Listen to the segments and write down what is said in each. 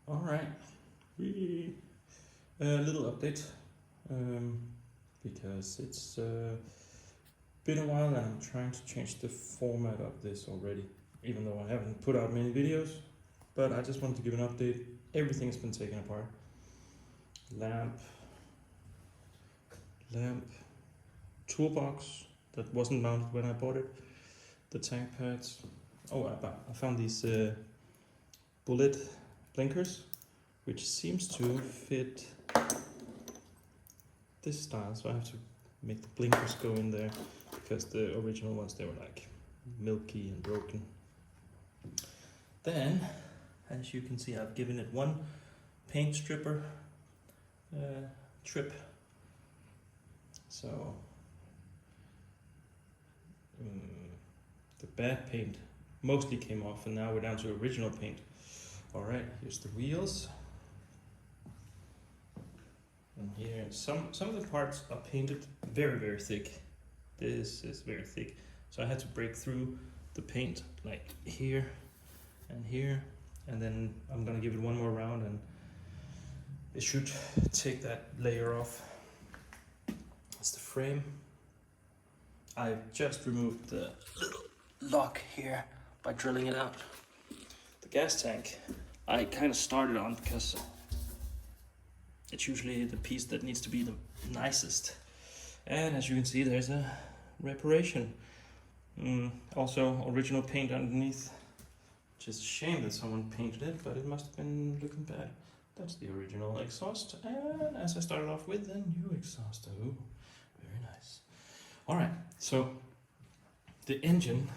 All right, a little update because it's been a while and I'm trying to change the format of this already, even though I haven't put out many videos. But I just wanted to give an update. Everything's been taken apart. Lamp, toolbox that wasn't mounted when I bought it. The tank pads. Oh, I found these bullet blinkers, which seems to fit this style, so I have to make the blinkers go in there because the original ones, they were like milky and broken. Then, as you can see, I've given it one paint stripper trip, so the bad paint mostly came off, and now we're down to original paint. All right, here's the wheels. And here, some of the parts are painted very thick. This is very thick, so I had to break through the paint like here, and then I'm gonna give it one more round, and it should take that layer off. That's the frame. I've just removed the little lock here by drilling it out. The gas tank I kind of started on because it's usually the piece that needs to be the nicest. And as you can see, there's a reparation. Also original paint underneath. Just a shame that someone painted it, but it must have been looking bad. That's the original exhaust, and as I started off with, a new exhaust. Oh, very nice. All right, so the engine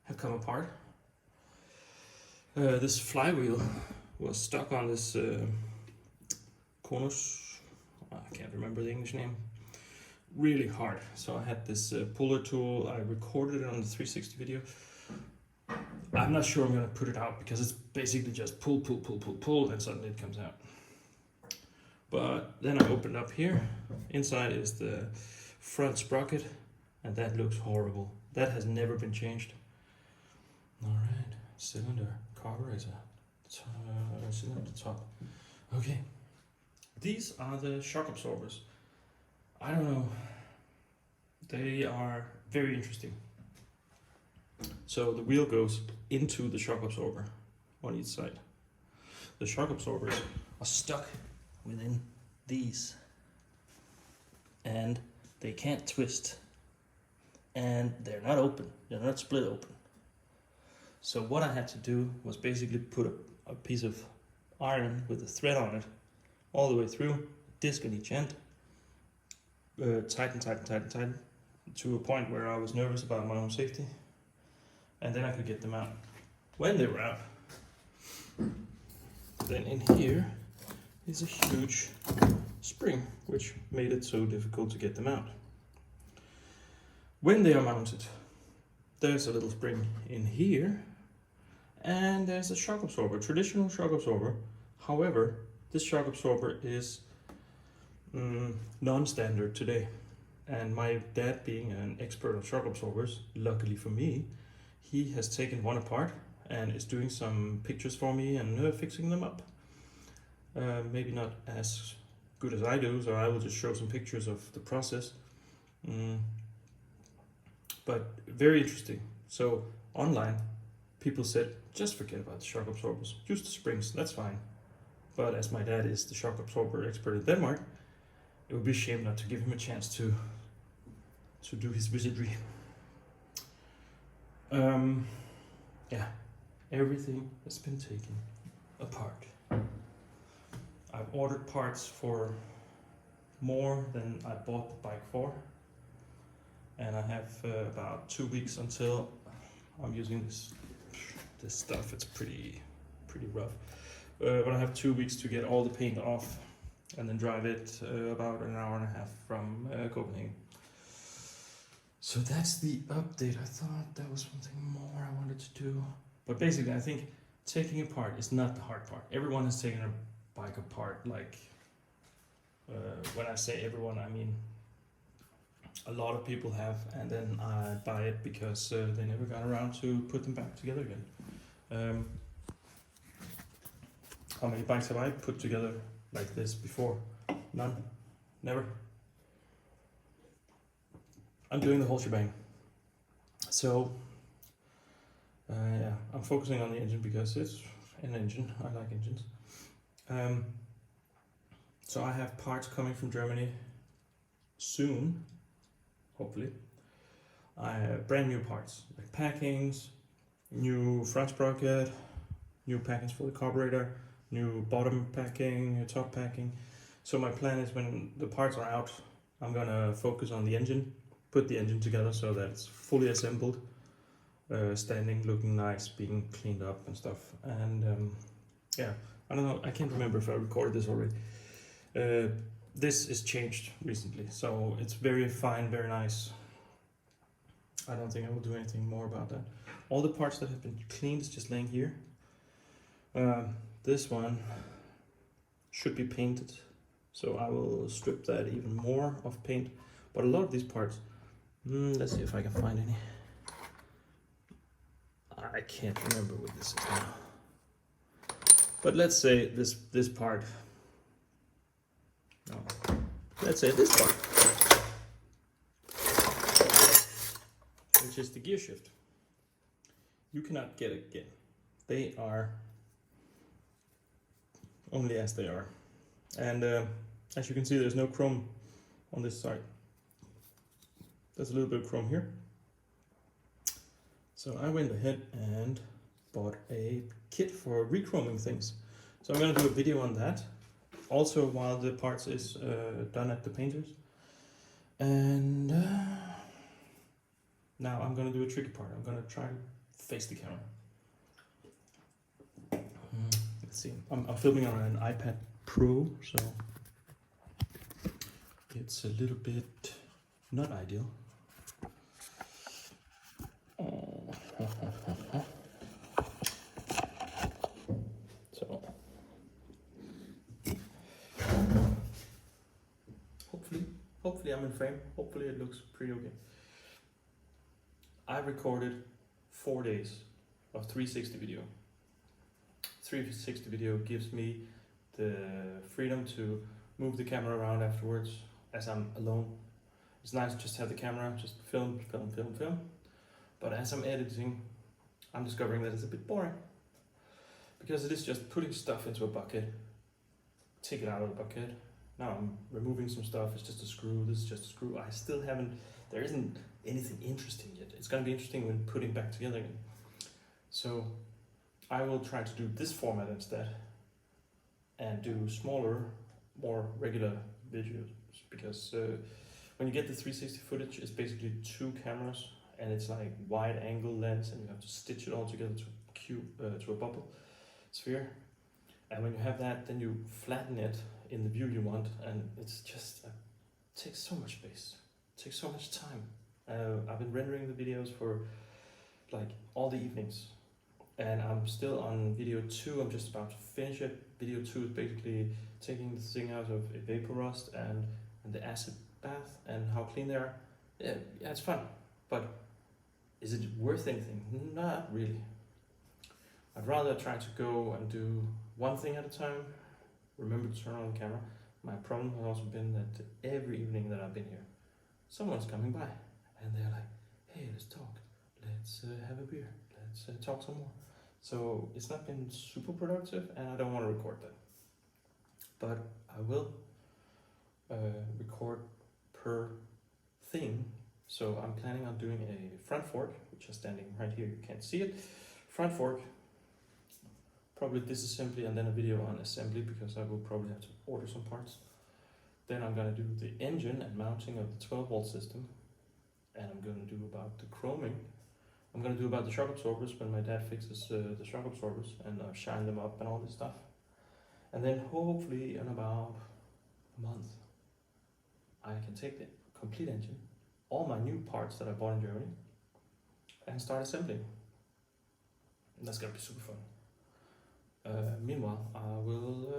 had come apart. This flywheel was stuck on this Konus, I can't remember the English name, really hard. So I had this puller tool, I recorded it on the 360 video. I'm not sure I'm gonna put it out because it's basically just pull, and suddenly it comes out. But then I opened up here. Inside is the front sprocket, and that looks horrible. That has never been changed. All right, cylinder, carburetor, cylinder top. Okay, these are the shock absorbers. I don't know, they are very interesting. So the wheel goes into the shock absorber on each side. The shock absorbers are stuck within these, and they can't twist, and they're not open, they're not split open. So what I had to do was basically put a piece of iron with a thread on it all the way through, disc on each end, tighten to a point where I was nervous about my own safety, and then I could get them out. When they were out, then in here is a huge spring, which made it so difficult to get them out. When they are mounted, there's a little spring in here, and there's a shock absorber, traditional shock absorber. However, this shock absorber is non-standard today. And my dad, being an expert on shock absorbers, luckily for me, he has taken one apart and is doing some pictures for me and fixing them up. Maybe not as good as I do, so I will just show some pictures of the process. But very interesting. So online, people said, just forget about the shock absorbers, use the springs, that's fine. But as my dad is the shock absorber expert in Denmark, it would be a shame not to give him a chance to do his wizardry. Yeah, everything has been taken apart. I've ordered parts for more than I bought the bike for, and I have about 2 weeks until I'm using this stuff. It's pretty rough, but I have 2 weeks to get all the paint off and then drive it about an hour and a half from Copenhagen. So that's the update. I thought there was something more I wanted to do, but basically I think taking apart is not the hard part. Everyone has taken a bike apart. Like when I say everyone, I mean a lot of people have, and then I buy it because they never got around to put them back together again. How many bikes have I put together like this before? None. Never. I'm doing the whole shebang. So, yeah, I'm focusing on the engine because it's an engine. I like engines. So I have parts coming from Germany soon, hopefully. I have brand new parts, like packings, new front sprocket, new packings for the carburetor, new bottom packing, new top packing. So my plan is when the parts are out, I'm gonna focus on the engine, put the engine together so that it's fully assembled, standing, looking nice, being cleaned up and stuff. And yeah, I don't know, I can't remember if I recorded this already. This is changed recently, so it's very fine, very nice. I don't think I will do anything more about that. All the parts that have been cleaned is just laying here. This one should be painted, so I will strip that even more of paint. But a lot of these parts, let's see if I can find any. I can't remember what this is now. But let's say this part. No, let's say this part, which is the gear shift. You cannot get it again. They are only as they are. And as you can see, there's no chrome on this side. There's a little bit of chrome here. So I went ahead and bought a kit for rechroming things. So I'm gonna do a video on that. Also while the parts is done at the painters. And now I'm gonna do a tricky part. I'm gonna try to face the camera. Let's see, I'm filming on an iPad Pro, so it's a little bit not ideal. So hopefully I'm in frame. Hopefully it looks pretty okay. I recorded 4 days of 360 video. 360 video gives me the freedom to move the camera around afterwards as I'm alone. It's nice to just have the camera, just film. But as I'm editing, I'm discovering that it's a bit boring. Because it is just putting stuff into a bucket, take it out of the bucket. Now I'm removing some stuff, it's just a screw, this is just a screw. I still haven't, there isn't anything interesting yet. It's gonna be interesting when putting back together again. So I will try to do this format instead and do smaller, more regular videos, because when you get the 360 footage, it's basically 2 cameras and it's like wide angle lens and you have to stitch it all together to a bubble sphere. And when you have that, then you flatten it in the view you want, and it's just takes so much space, takes so much time. I've been rendering the videos for like all the evenings, and I'm still on video 2. I'm just about to finish it. Video 2 is basically taking the thing out of a vapor rust and the acid bath and how clean they are. Yeah, it's fun, but is it worth anything? Not really. I'd rather try to go and do one thing at a time. Remember to turn on the camera. My problem has also been that every evening that I've been here, someone's coming by and they're like, hey, let's talk. Let's have a beer. Let's talk some more. So it's not been super productive and I don't want to record that. But I will record per thing. So I'm planning on doing a front fork, which is standing right here. You can't see it. Front fork. Probably disassembly and then a video on assembly because I will probably have to order some parts. Then I'm gonna do the engine and mounting of the 12-volt system. And I'm gonna do about the chroming. I'm gonna do about the shock absorbers when my dad fixes the shock absorbers and shine them up and all this stuff. And then hopefully in about a month, I can take the complete engine, all my new parts that I bought in Germany, and start assembling. And that's gonna be super fun. Meanwhile, I will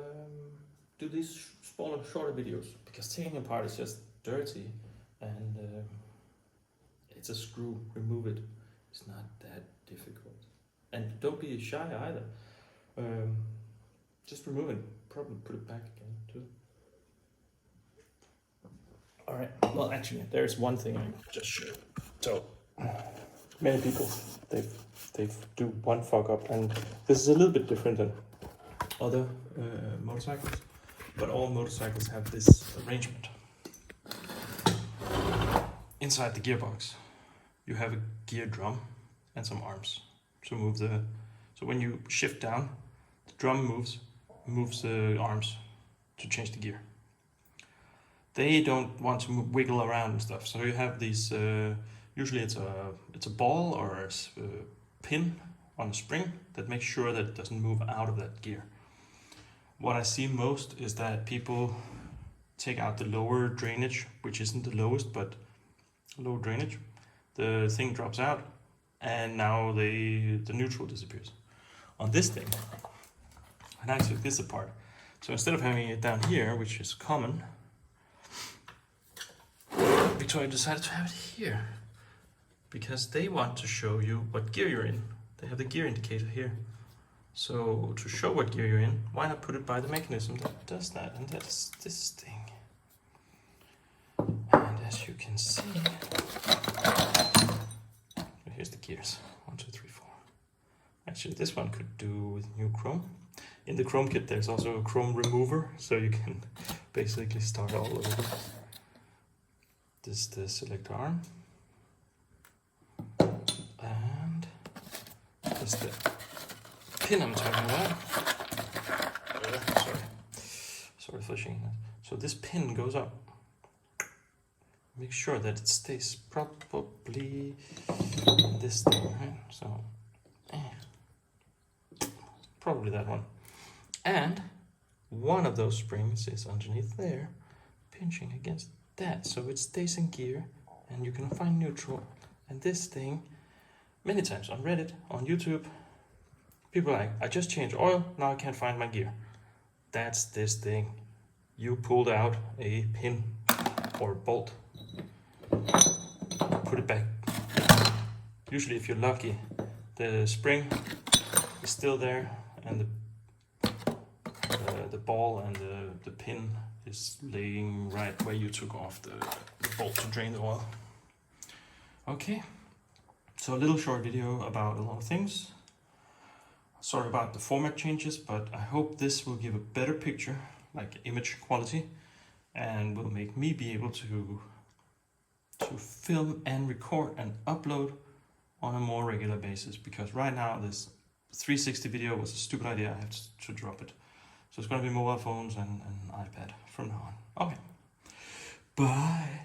do these smaller, shorter videos because taking apart is just dirty and it's a screw. Remove it. It's not that difficult. And don't be shy either. just remove it. Probably put it back again too. All right. Well, actually, there's one thing I just showed. So many people they do one fuck up, and this is a little bit different than other motorcycles. But all motorcycles have this arrangement. Inside the gearbox, you have a gear drum and some arms to move the. So when you shift down, the drum moves the arms to change the gear. They don't want to wiggle around and stuff, so you have these. Usually it's a ball or a pin on a spring that makes sure that it doesn't move out of that gear. What I see most is that people take out the lower drainage, which isn't the lowest, but low drainage. The thing drops out, and now the neutral disappears. On this thing, and I took this apart. So instead of having it down here, which is common, Victoria decided to have it here because they want to show you what gear you're in. They have the gear indicator here. So to show what gear you're in, why not put it by the mechanism that does that? And that's this thing. And as you can see, here's the gears. 1, 2, 3, 4. Actually, this one could do with new chrome. In the chrome kit, there's also a chrome remover, so you can basically start all over. This is the selector arm. And this is the pin I'm talking about. Sorry for shaking that. So this pin goes up. Make sure that it stays probably in this thing, right? So, probably that one. And one of those springs is underneath there, pinching against that, so it stays in gear, and you can find neutral. And this thing, many times on Reddit, on YouTube, people are like, I just changed oil, now I can't find my gear. That's this thing. You pulled out a pin or bolt, put it back. Usually, if you're lucky, the spring is still there, and the ball and the pin is laying right where you took off the bolt to drain the oil. Okay, so a little short video about a lot of things. Sorry about the format changes, but I hope this will give a better picture, like image quality, and will make me be able to film and record and upload on a more regular basis, because right now this 360 video was a stupid idea. I have to drop it. So it's going to be mobile phones and iPad from now on. Okay. Bye.